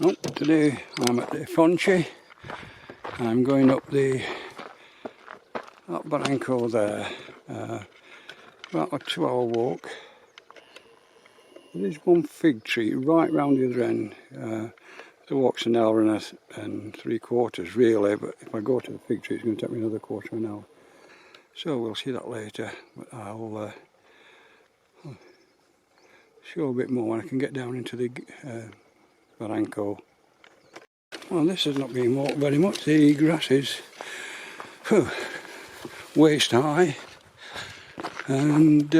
Well, today I'm at the Ifonche. I'm going up that barranco there, about a 2-hour walk. There's one fig tree right round the other end. The walk's an hour and 3/4 really, but if I go to the fig tree it's going to take me another quarter of an hour. So we'll see that later, but I'll show a bit more when I can get down into the barranco. Well, this has not been walked very much. The grass is waist high and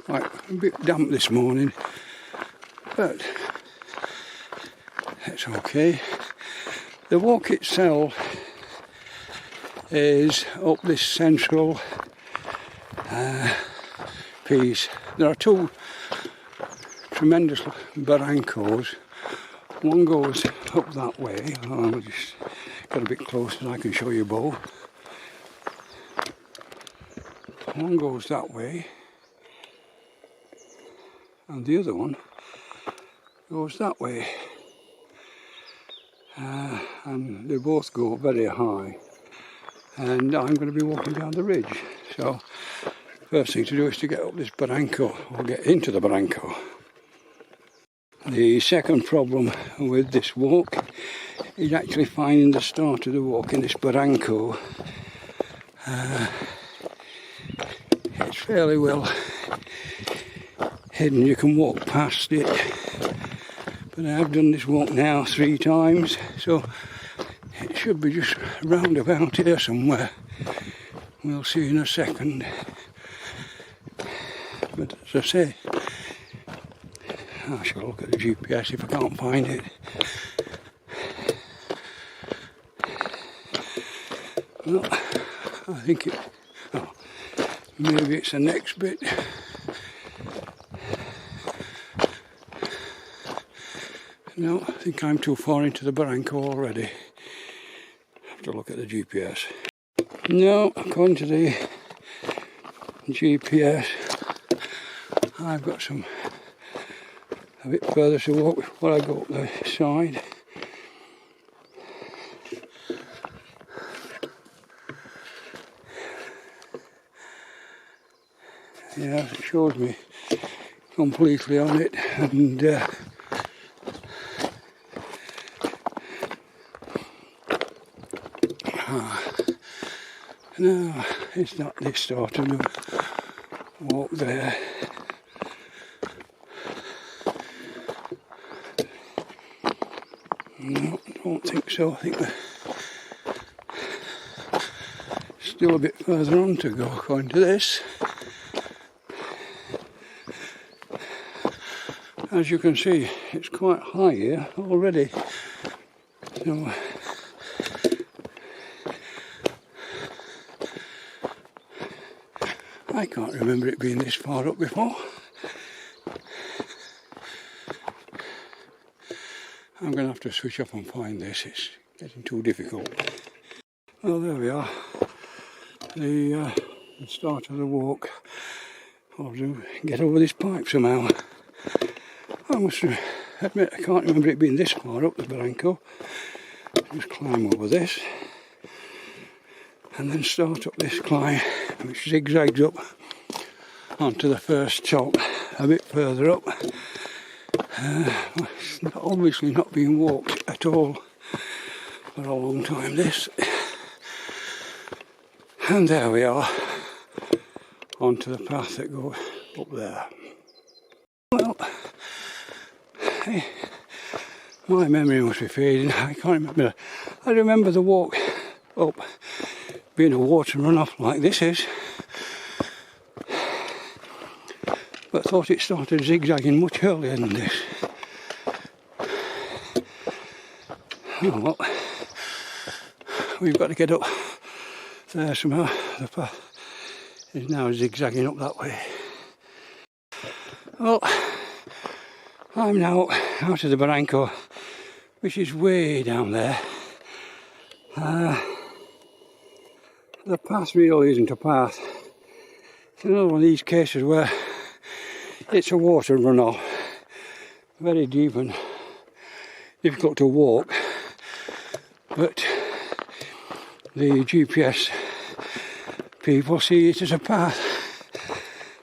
quite a bit damp this morning, but it's okay. The walk itself is up this central piece. There are two tremendous barrancos. One goes up that way. I'll just get a bit closer and I can show you both. One goes that way and the other one goes that way. And they both go very high. And I'm going to be walking down the ridge. So first thing to do is to get up this barranco, or get into the barranco. The second problem with this walk is actually finding the start of the walk in this barranco. It's fairly well hidden, you can walk past it, but I've done this walk now 3 times, so it should be just round about here somewhere. We'll see in a second. But as I say, I shall look at the GPS if I can't find it. Well, I think maybe it's the next bit. No, I think I'm too far into the barranco already. I have to look at the GPS. No, according to the GPS, I've got a bit further to walk before I go up the side. Yeah, it shows me completely on it, and no, it's not this sort of walk there. No, I don't think so. I think there's still a bit further on to go according to this. As you can see, it's quite high here already. So I can't remember it being this far up before. I'm going to have to switch off and find this, it's getting too difficult. Well, there we are, the start of the walk. I'll have to get over this pipe somehow. I must admit I can't remember it being this far up the barranco. Just climb over this and then start up this climb, which zigzags up onto the first top a bit further up. It's obviously not being walked at all for a long time, this. And there we are, onto the path that goes up there. Well, my memory must be fading. I can't remember. I remember the walk up being a water runoff like this is, but thought it started zigzagging much earlier than this. Oh well, we've got to get up there somehow. The path is now zigzagging up that way. Well, I'm now out of the barranco, which is way down there. The path really isn't a path. It's another one of these cases where it's a water runoff. very deep and difficult to walk, but the GPS people see it as a path.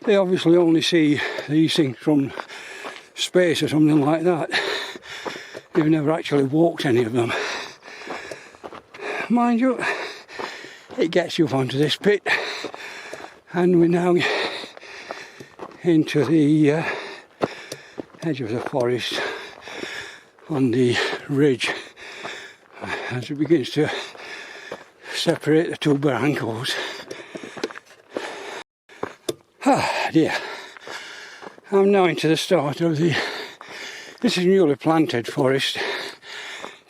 They obviously only see these things from space or something like that. They've never actually walked any of them. Mind you, it gets you up onto this pit, and we're now into the edge of the forest on the ridge as it begins to separate the two barrancos. Ah dear, I'm now into the start of this is newly planted forest.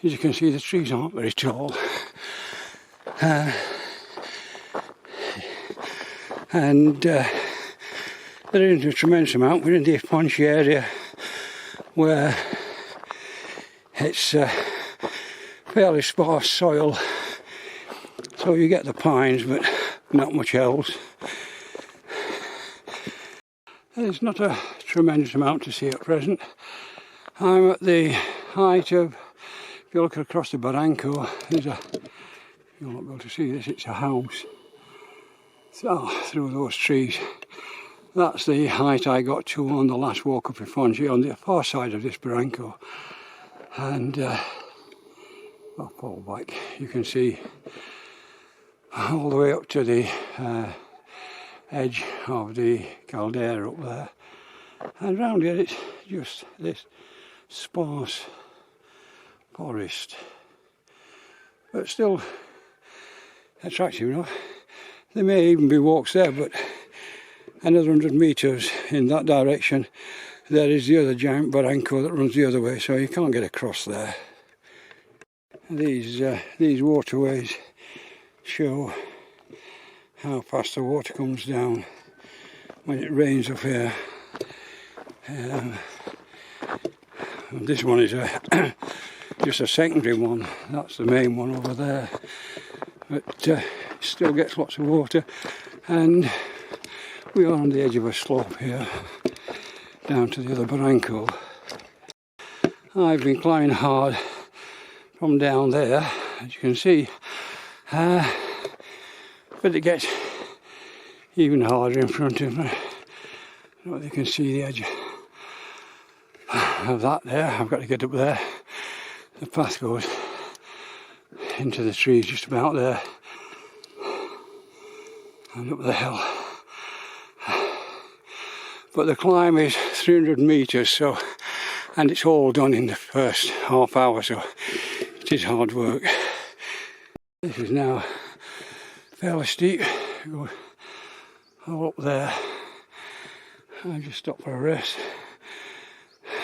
As you can see, the trees aren't very tall. And there isn't a tremendous amount. We're in the Ifonche area where it's fairly sparse soil, so you get the pines but not much else. There's not a tremendous amount to see at present. I'm at the height of, if you look across the barranco, you'll not be able to see this, it's a house. So, through those trees. That's the height I got to on the last walk up Ifonche, on the far side of this barranco. And I'll fall back, you can see all the way up to the edge of the caldera up there. And round here it's just this sparse forest. But still attractive enough. There may even be walks there, but another 100 metres in that direction there is the other giant barranco that runs the other way, so you can't get across there. These waterways show how fast the water comes down when it rains up here. This one is just a secondary one, that's the main one over there, but it still gets lots of water, and we are on the edge of a slope here down to the other barranco. I've been climbing hard from down there, as you can see, but it gets even harder in front of me. I don't know if you can see the edge of that there. I've got to get up there. The path goes into the trees just about there and up the hill. But the climb is 300 metres, so, and it's all done in the first half hour, so it is hard work. This is now fairly steep. Go all up there. I just stop for a rest.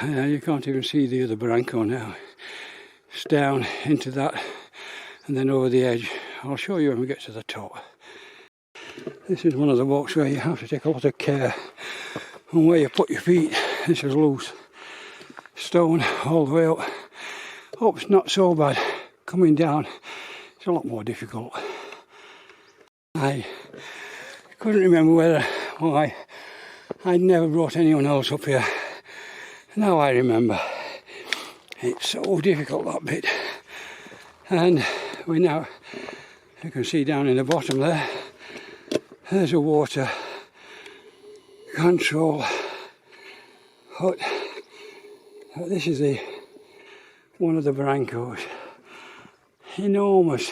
You can't even see the other barranco now. It's down into that and then over the edge. I'll show you when we get to the top. This is one of the walks where you have to take a lot of care on where you put your feet. This is loose stone all the way up. Hope it's not so bad. Coming down, it's a lot more difficult. I couldn't remember why I'd never brought anyone else up here. Now I remember. It's so difficult, that bit. And we now, you can see down in the bottom there, there's a water control hut. This is one of the barrancos. Enormous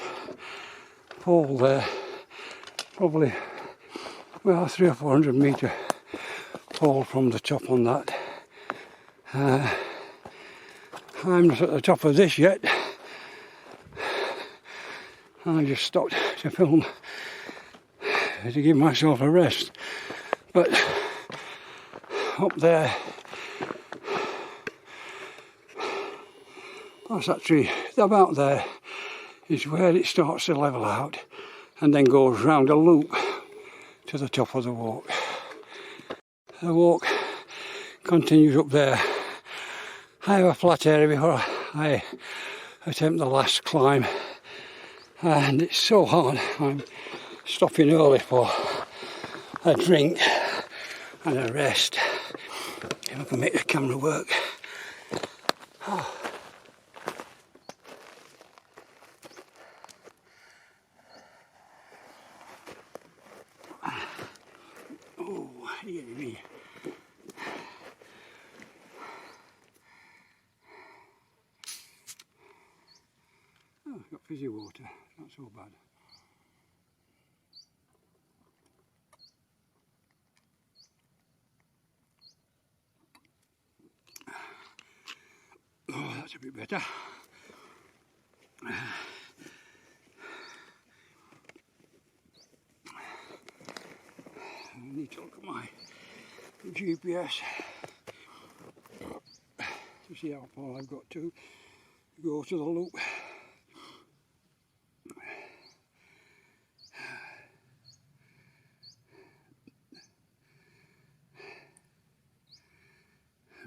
fall there. Probably, well, 300 or 400 metre fall from the top on that. I'm not at the top of this yet. I just stopped to film to give myself a rest. But up there, that's that tree. About there is where it starts to level out and then goes round a loop to the top of the walk. The walk continues up there. I have a flat area before I attempt the last climb, and it's so hard. I'm stopping early for a drink and a rest. If I can make the camera work. Oh, dear me. Oh, got fizzy water, not so bad. Oh, that's a bit better. I need to look at my GPS to see how far I've got to go to the loop.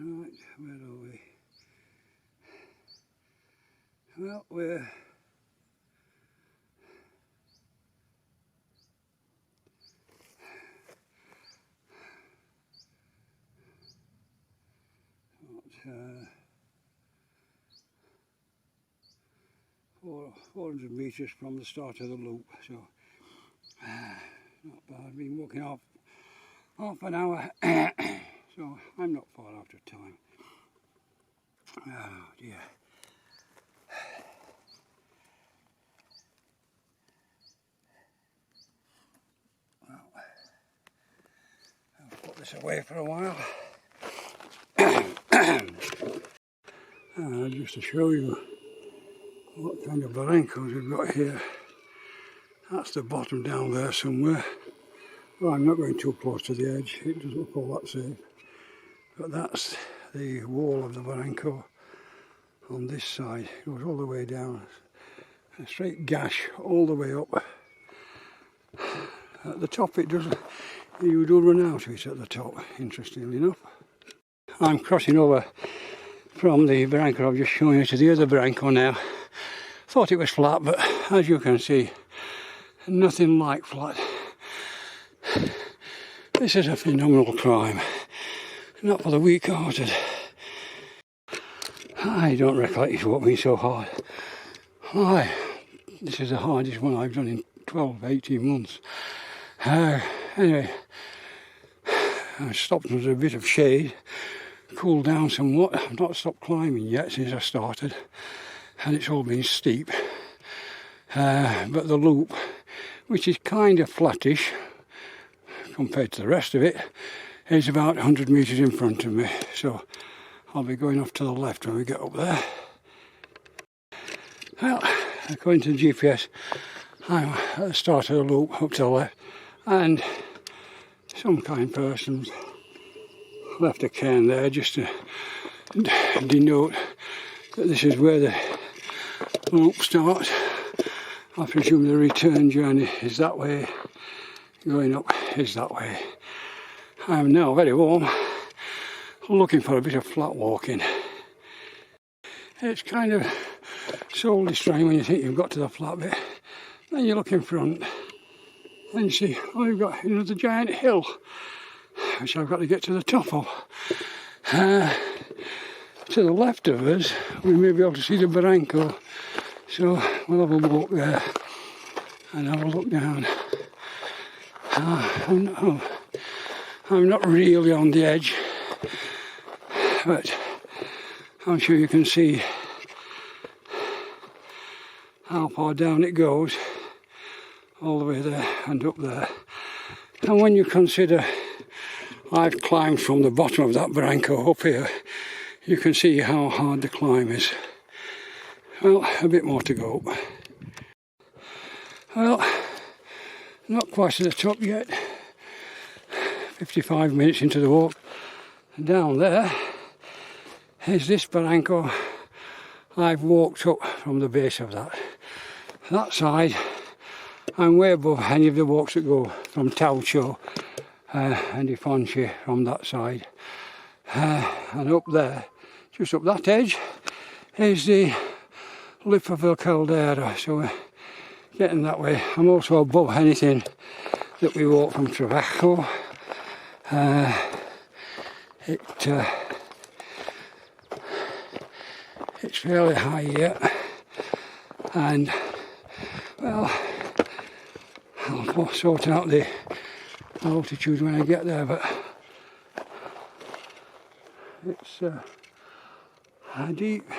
Right, where are we? Well, we're at 400 metres from the start of the loop, so not bad. Been walking half an hour, so I'm not far out of time. Oh dear. Well, I'll put this away for a while. Just to show you what kind of barrancos we've got here. That's the bottom down there somewhere. Well, I'm not going too close to the edge, it doesn't look all that safe. But that's the wall of the barranco on this side. It goes all the way down. A straight gash all the way up. At the top it does, you do run out of it at the top, interestingly enough. I'm crossing over from the barranco I've just shown you to the other barranco now. Thought it was flat, but as you can see, nothing like flat. This is a phenomenal climb, not for the weak-hearted. I don't recollect it walking so hard. This is the hardest one I've done in 12-18 months. Anyway, I stopped under a bit of shade, cooled down somewhat. I've not stopped climbing yet since I started, and it's all been steep. But the loop, which is kind of flattish compared to the rest of it, is about 100 metres in front of me, so I'll be going off to the left when we get up there. Well, according to the GPS, I'm at the start of the loop up to the left, and some kind person's left a cairn there just to denote that this is where the loop starts. I presume the return journey is that way, going up is that way. I'm now very warm, looking for a bit of flat walking. It's kind of soul destroying when you think you've got to the flat bit. Then you look in front and you see, oh, you've got another giant hill, which I've got to get to the top of. To the left of us, we may be able to see the barranco, so we'll have a walk there and have a look down. I'm not really on the edge, but I'm sure you can see how far down it goes, all the way there and up there. And when you consider I've climbed from the bottom of that barranco up here, you can see how hard the climb is. Well, a bit more to go up. Well, not quite to the top yet. 55 minutes into the walk. And down there is this barranco. I've walked up from the base of that side. I'm way above any of the walks that go from Taucho and Ifonche from that side. And up there, just up that edge, is the lip of the caldera. So we're getting that way. I'm also above anything that we walk from Trabajo. It's fairly high here, and well, I'll sort out the altitude when I get there, but it's a deep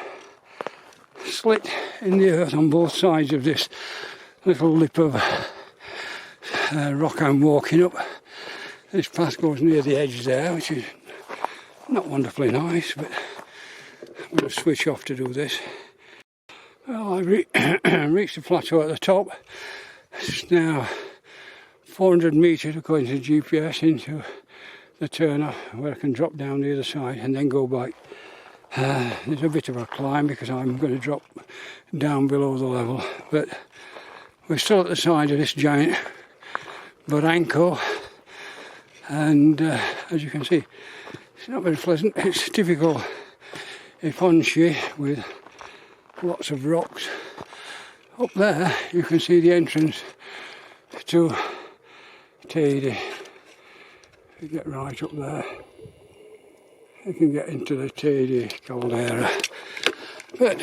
slit in the earth on both sides of this little lip of rock I'm walking up. This path goes near the edge there, which is not wonderfully nice, but I'm going to switch off to do this. Well, I've reached the plateau at the top. It's now 400 metres according to the GPS into the turner where I can drop down the other side and then go back. There's a bit of a climb because I'm going to drop down below the level, but we're still at the side of this giant barranco, and as you can see, it's not very pleasant. It's typical Ifonche with lots of rocks. Up there you can see the entrance to Teide. You get right up there, you can get into the Teide caldera, but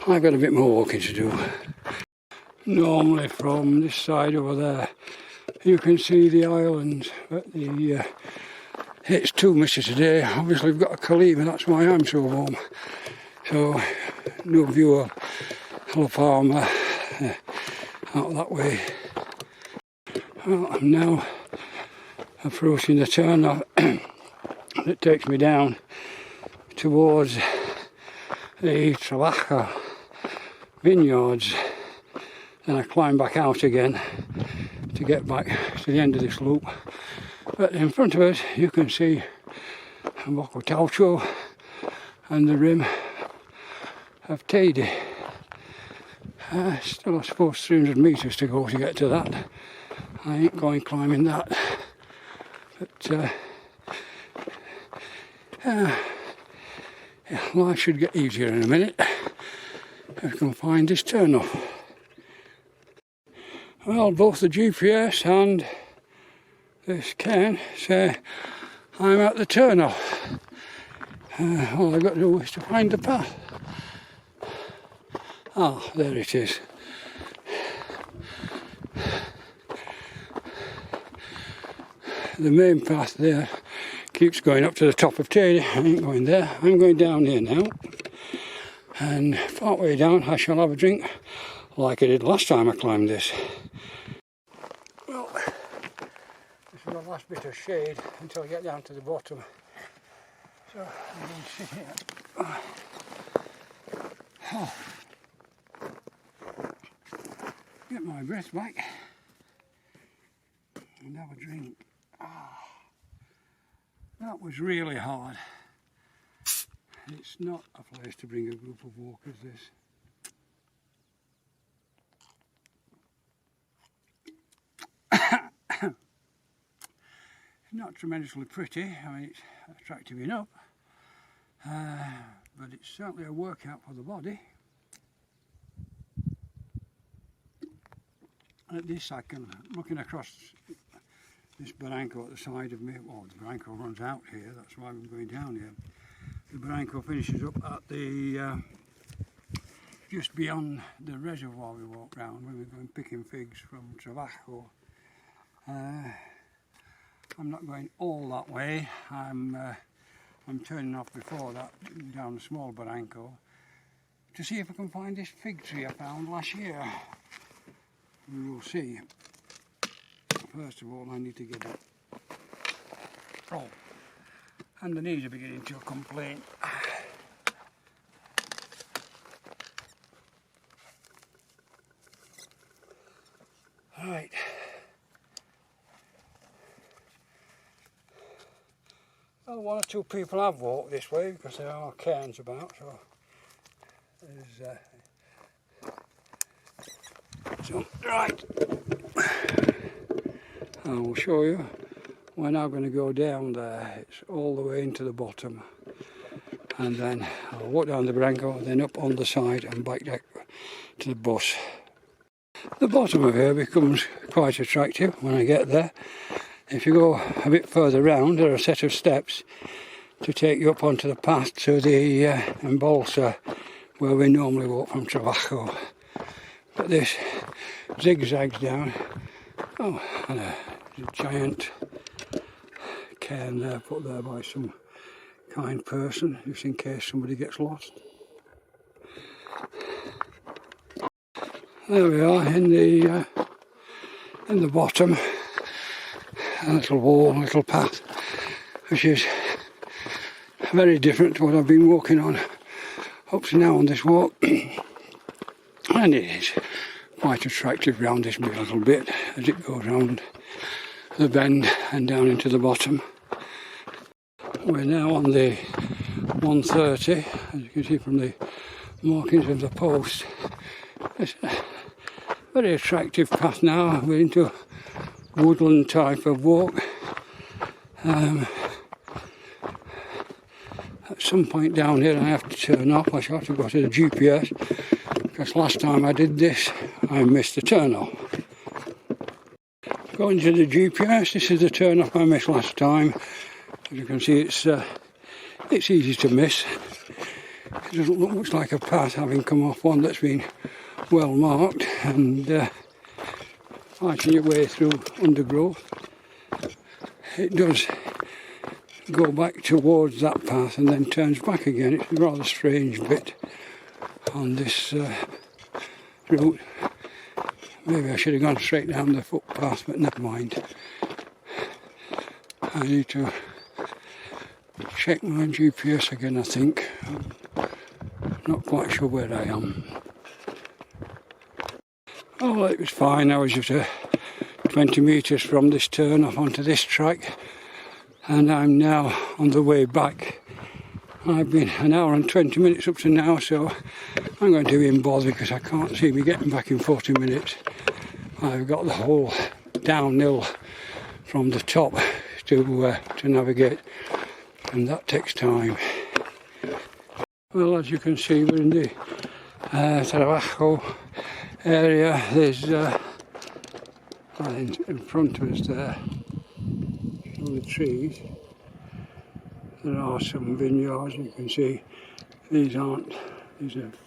I've got a bit more walking to do. Normally from this side over there you can see the islands, but it's too misty today. Obviously we've got a Kalima, that's why I'm so warm. So no view of La Palma out that way. Well, I'm now approaching the turn that takes me down towards the Trabajo vineyards. Then I climb back out again to get back to the end of this loop. But in front of us you can see Boco Taucho and the rim of Teide. Still I suppose 300 metres to go to get to that. I ain't going climbing that. But life should get easier in a minute if I can find this turn off. Well, both the GPS and this cairn say I'm at the turn off. All I've got to do is to find the path. Ah, there it is. The main path there keeps going up to the top of Teide. I ain't going there. I'm going down here now. And part way down I shall have a drink like I did last time I climbed this. Well, this is the last bit of shade until I get down to the bottom. So I'm going to sit here. Oh. Get my breath back and have a drink. That was really hard. It's not a place to bring a group of walkers, this. It's not tremendously pretty. I mean, it's attractive enough, but it's certainly a workout for the body. At this I can, looking across this barranco at the side of me, well the barranco runs out here, that's why I'm going down here. The barranco finishes up at the, just beyond the reservoir we walk round when we're going picking figs from Trabajo. I'm not going all that way, I'm turning off before that down the small barranco to see if I can find this fig tree I found last year. We will see. First of all, I need to get up. Oh, and the knees are beginning to complain. Right. Well, one or two people have walked this way because there are cairns about, so there's so, right, I will show you. We're now going to go down there. It's all the way into the bottom, and then I'll walk down the barranco, then up on the side and back to the bus. The bottom of here becomes quite attractive when I get there. If you go a bit further round, there are a set of steps to take you up onto the path to the embalser where we normally walk from Trabajo. But this zigzags down. Oh, and a giant cairn there put there by some kind person, just in case somebody gets lost. There we are in the bottom, a little wall, a little path, which is very different to what I've been walking on up to now on this walk. And it is quite attractive round this little bit as it goes round the bend and down into the bottom. We're now on the 130, as you can see from the markings of the post. It's a very attractive path now. We're into woodland type of walk. At some point down here I have to turn off. I shall have to go to the GPS because last time I did this I missed the turn off. Going to the GPS, this is the turn off I missed last time. As you can see, it's easy to miss. It doesn't look much like a path, having come off one that's been well marked, and fighting your way through undergrowth. It does go back towards that path and then turns back again. It's a rather strange bit on this route. Maybe I should have gone straight down the footpath, but never mind. I need to check my GPS again, I think. I'm not quite sure where I am. Oh, it was fine. I was just 20 metres from this turn off onto this track, and I'm now on the way back. I've been an hour and 20 minutes up to now, so I'm going to be in bother because I can't see me getting back in 40 minutes. I've got the whole downhill from the top to navigate, and that takes time. Well, as you can see, we're in the Trabajo area. There's in front of us there, on the trees, there are some vineyards. You can see these are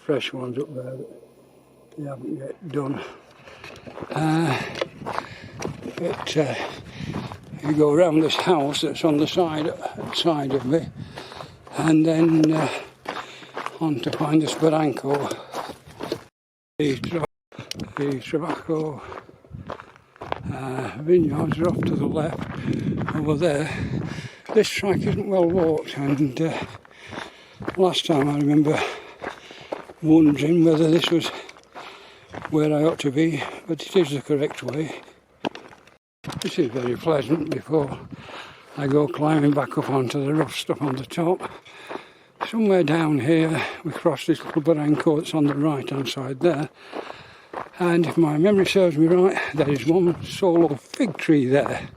fresh ones up there that they haven't yet done. But you go around this house that's on the side of me, and then on to find this barranco. The Trabajo vineyards are off to the left over there. This track isn't well walked, and last time I remember wondering whether this was where I ought to be, but it is the correct way. This is very pleasant before I go climbing back up onto the rough stuff on the top. Somewhere down here we cross this little barranco that's on the right hand side there, and if my memory serves me right, there is one solo fig tree there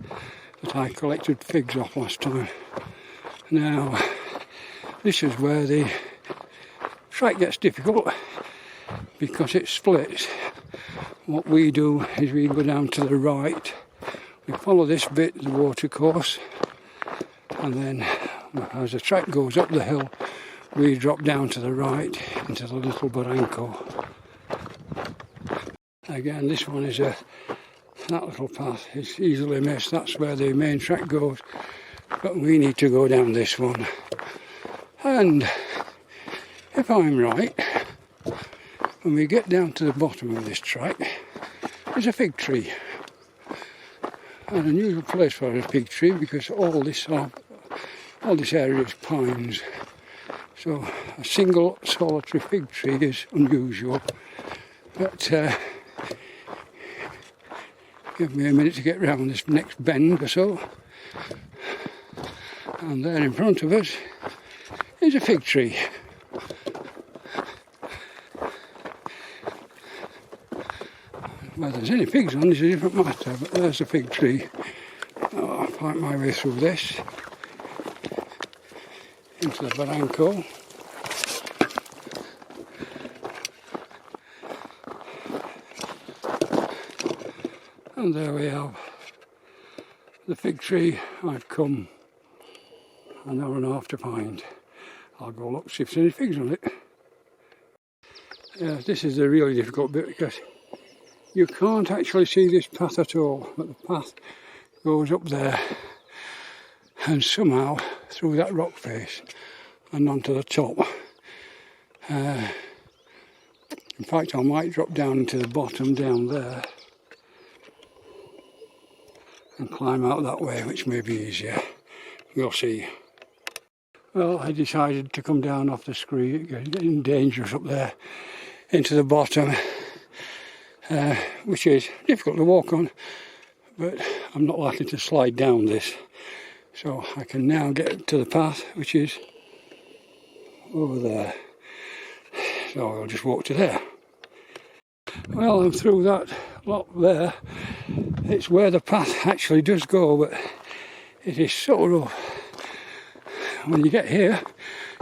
that I collected figs off last time. Now this is where the track gets difficult because it splits. What we do is we go down to the right, we follow this bit, the water course, and then as the track goes up the hill we drop down to the right into the little barranco. Again, this one is that little path is easily missed. That's where the main track goes, but we need to go down this one. And if I'm right, when we get down to the bottom of this track, there's a fig tree. An unusual place for a fig tree because all this area is pines. So a single solitary fig tree is unusual. But give me a minute to get round this next bend or so. And there in front of us is a fig tree. Whether there's any figs on is a different matter, but there's a fig tree. Oh, I'll find my way through this into the barranco. And there we have the fig tree. I've come an hour and a half to find. I'll go look, see if there's any figs on it. This is the really difficult bit because you can't actually see this path at all, but the path goes up there and somehow through that rock face and onto the top. In fact, I might drop down into the bottom down there and climb out that way, which may be easier. We'll see. Well, I decided to come down off the scree. It's getting dangerous up there into the bottom, which is difficult to walk on, but I'm not likely to slide down this. So I can now get to the path, which is over there. So I'll just walk to there. Well, I'm through that lot there. It's where the path actually does go, but it is so rough. When you get here,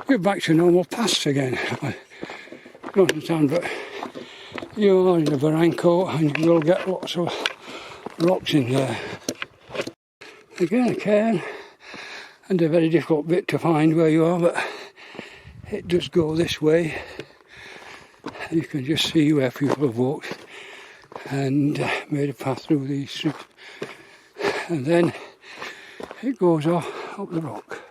you're back to normal paths again. I don't understand, but you are in a barranco and you will get lots of rocks in there. Again, a cairn, and a very difficult bit to find where you are, but it does go this way. You can just see where people have walked and made a path through these strips, and then it goes off up the rock.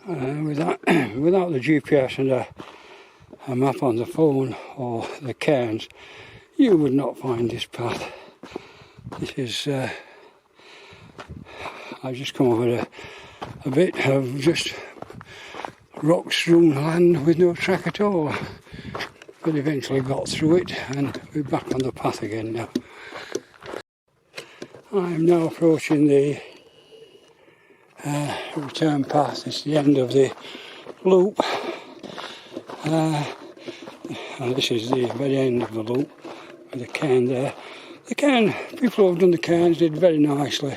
Without the GPS and a map on the phone or the cairns, you would not find this path. This is I've just come over a bit of just rock strewn land with no track at all, but eventually got through it and we're back on the path again now. I'm now approaching the return path. It's the end of the loop, and this is the very end of the loop with the cairn there. The cairn, people who have done the cairns did very nicely.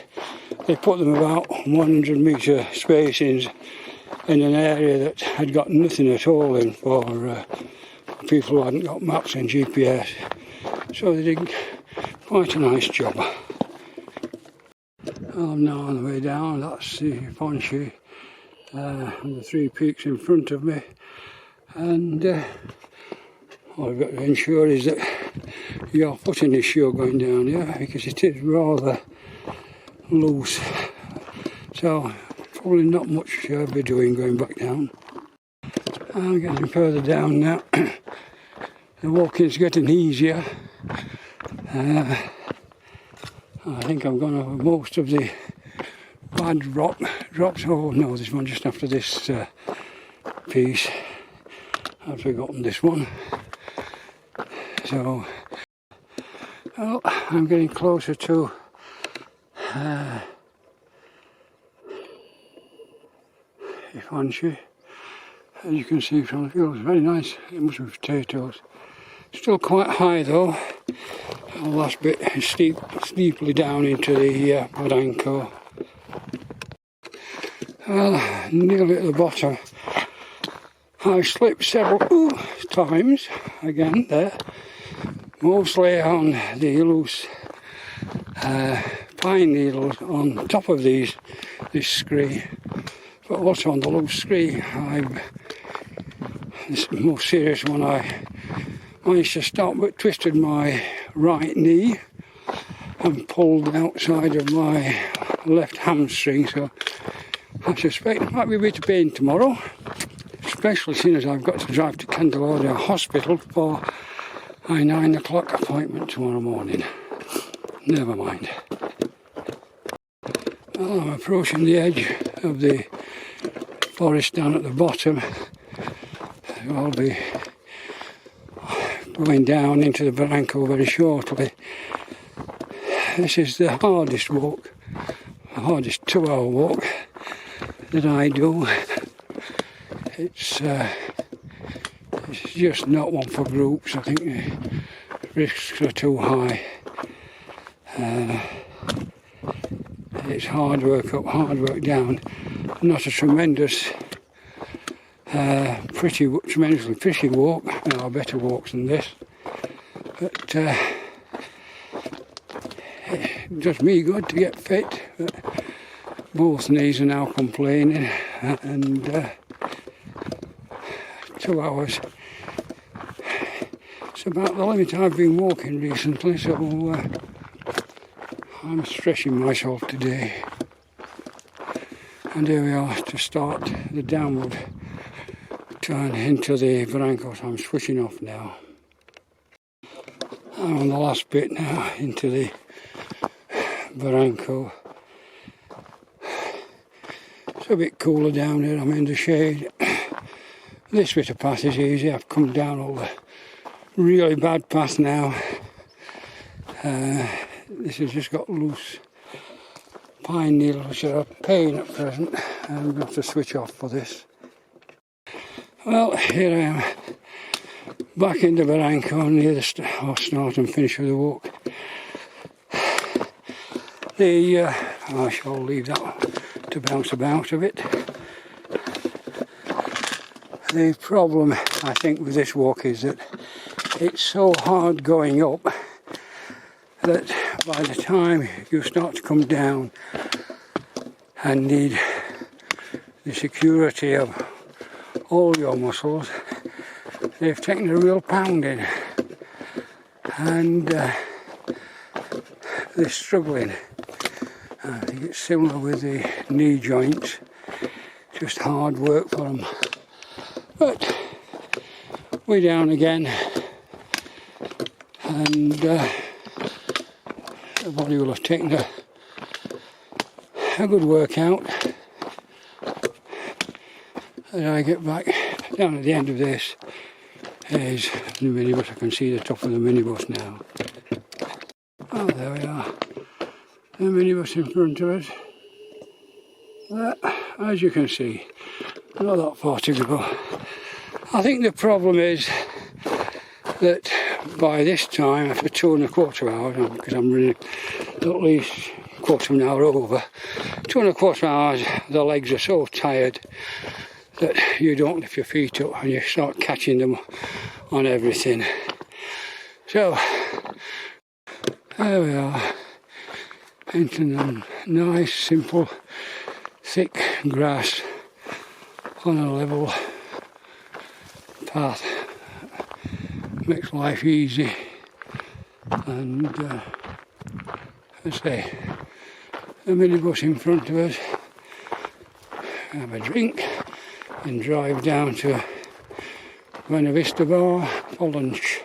They put them about 100 metre spacings in an area that had got nothing at all in for people who hadn't got maps and GPS. So they did quite a nice job. I'm now on the way down. That's the Ifonche, and the three peaks in front of me. And what I've got to ensure is that your footing is sure going down here, because it is rather loose. So probably not much I'll be doing going back down. I'm getting further down now. The walking's getting easier. I think I've gone over most of the bad drops. Oh no, there's one just after this piece. I've forgotten this one. So, well, I'm getting closer to Ifonche. As you can see from the field, it's very nice. It must be potatoes. Still quite high though. The last bit is steeply down into the barranco. Well, nearly at the bottom. I slipped several times again there, mostly on the loose pine needles on top of this scree, but also on the loose scree. This most serious one, I managed to stop but twisted my right knee and pulled the outside of my left hamstring, so I suspect it might be a bit of pain tomorrow, especially seeing as I've got to drive to Candelaria Hospital for my 9 o'clock appointment tomorrow morning. Never mind. Well, I'm approaching the edge of the forest down at the bottom. I'll be going down into the barranco very shortly. This is the hardest walk, the hardest 2-hour walk that I do. It's just not one for groups. I think the risks are too high. It's hard work up, hard work down. Not a tremendously pretty walk. There are better walks than this, but it does me good to get fit. But both knees are now complaining, and 2 hours. It's about the limit I've been walking recently, so I'm stretching myself today. And here we are to start the downward turn into the barranco. So I'm switching off now. I'm on the last bit now into the barranco. It's a bit cooler down here, I'm in the shade. This bit of path is easy. I've come down all the really bad path now. This has just got loose pine needles, which are a pain at present, and I'm going to switch off for this. Well, here I am, back in the barranco near the start and finish of the walk. I shall leave that to bounce about a bit. The problem, I think, with this walk is that it's so hard going up that by the time you start to come down and need the security of all your muscles, they've taken a real pounding, and they're struggling. I think it's similar with the knee joints, just hard work for them. But we're down again, and the body will have taken a good workout. As I get back down at the end of this is the minibus. I can see the top of the minibus now. Oh, there we are. The minibus in front of us. As you can see, not that far to go. I think the problem is that by this time, after 2¼ hours, because I'm running at least a quarter of an hour over, 2¼ hours, the legs are so tired that you don't lift your feet up and you start catching them on everything. So, there we are, into a nice, simple, thick grass on a level path. Makes life easy, and as I say, the minibus in front of us. Have a drink and drive down to Buena Vista Bar for lunch.